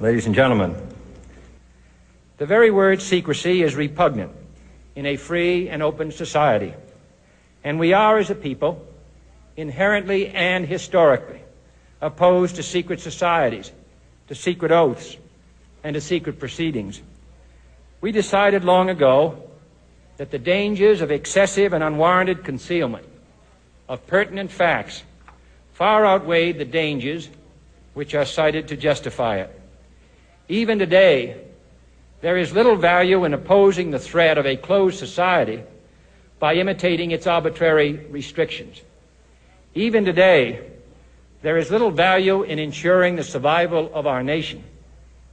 Ladies and gentlemen, the very word secrecy is repugnant in a free and open society, and we are, as a people, inherently and historically opposed to secret societies, to secret oaths, and to secret proceedings. We decided long ago that the dangers of excessive and unwarranted concealment of pertinent facts far outweighed the dangers which are cited to justify it. Even today, there is little value in opposing the threat of a closed society by imitating its arbitrary restrictions. Even today, there is little value in ensuring the survival of our nation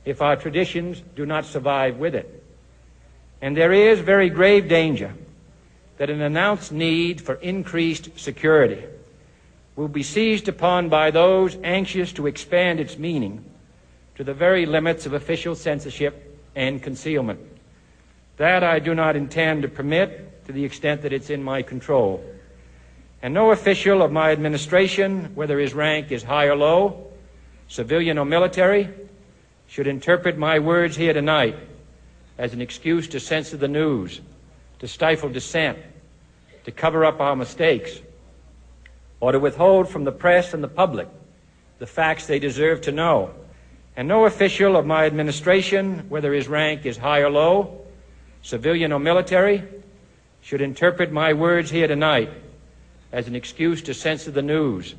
if our traditions do not survive with it. And there is very grave danger that an announced need for increased security will be seized upon by those anxious to expand its meaning to the very limits of official censorship and concealment. That I do not intend to permit to the extent that it's in my control. And no official of my administration, whether his rank is high or low, civilian or military, should interpret my words here tonight as an excuse to censor the news, to stifle dissent, to cover up our mistakes, or to withhold from the press and the public the facts they deserve to know. And no official of my administration, whether his rank is high or low, civilian or military, should interpret my words here tonight as an excuse to censor the news,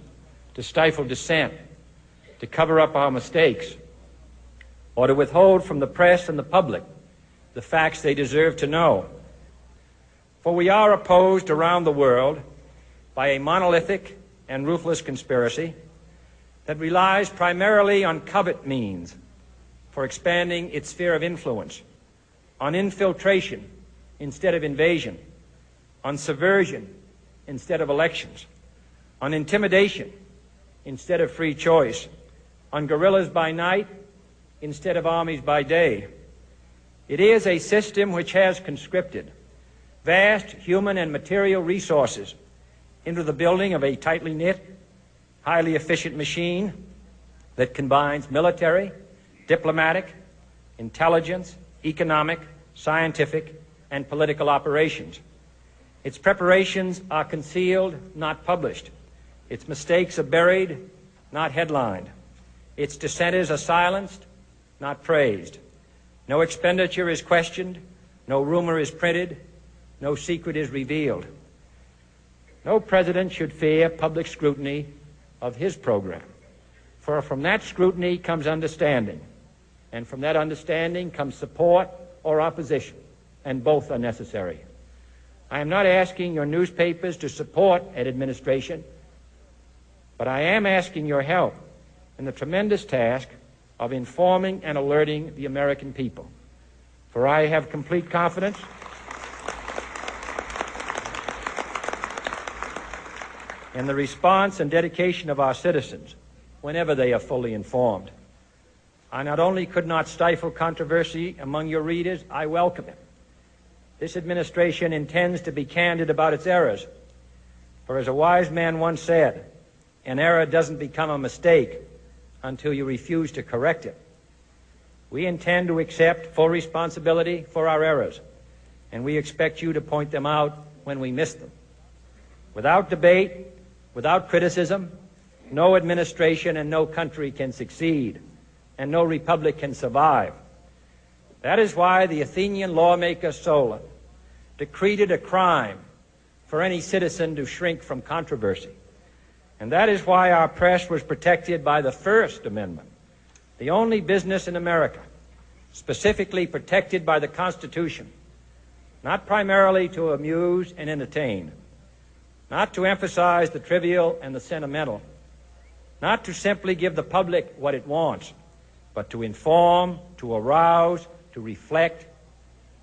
to stifle dissent, to cover up our mistakes, or to withhold from the press and the public the facts they deserve to know. For we are opposed around the world by a monolithic and ruthless conspiracy that relies primarily on covert means for expanding its sphere of influence, on infiltration instead of invasion, on subversion instead of elections, on intimidation instead of free choice, on guerrillas by night instead of armies by day. It is a system which has conscripted vast human and material resources into the building of a tightly knit, highly efficient machine that combines military, diplomatic, intelligence, economic, scientific, and political operations. Its preparations are concealed, not published. Its mistakes are buried, not headlined. Its dissenters are silenced, not praised. No expenditure is questioned, no rumor is printed, no secret is revealed. No president should fear public scrutiny of his program, for from that scrutiny comes understanding, and from that understanding comes support or opposition, and both are necessary. I am not asking your newspapers to support an administration, but I am asking your help in the tremendous task of informing and alerting the American people. For I have complete confidence in the response and dedication of our citizens whenever they are fully informed. I not only could not stifle controversy among your readers, I welcome it. This administration intends to be candid about its errors. For as a wise man once said, an error doesn't become a mistake until you refuse to correct it. We intend to accept full responsibility for our errors, and we expect you to point them out when we miss them. Without debate, without criticism, no administration and no country can succeed, and no republic can survive. That is why the Athenian lawmaker Solon decreed it a crime for any citizen to shrink from controversy. And that is why our press was protected by the First Amendment, the only business in America specifically protected by the Constitution, not primarily to amuse and entertain, not to emphasize the trivial and the sentimental, not to simply give the public what it wants, but to inform, to arouse, to reflect,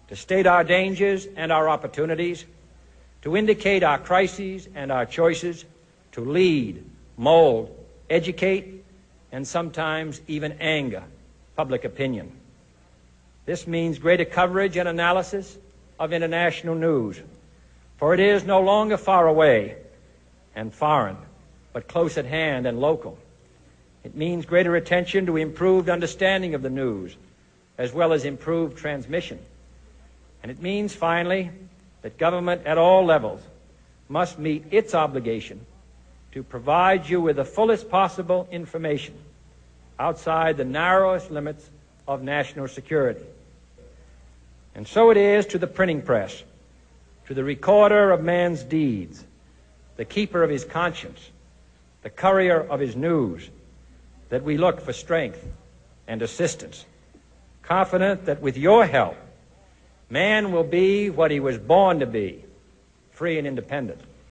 to state our dangers and our opportunities, to indicate our crises and our choices, to lead, mold, educate, and sometimes even anger public opinion. This means greater coverage and analysis of international news, for it is no longer far away and foreign, but close at hand and local. It means greater attention to improved understanding of the news, as well as improved transmission. And it means, finally, that government at all levels must meet its obligation to provide you with the fullest possible information outside the narrowest limits of national security. And so it is to the printing press, to the recorder of man's deeds, the keeper of his conscience, the courier of his news, that we look for strength and assistance, confident that with your help, man will be what he was born to be, free and independent.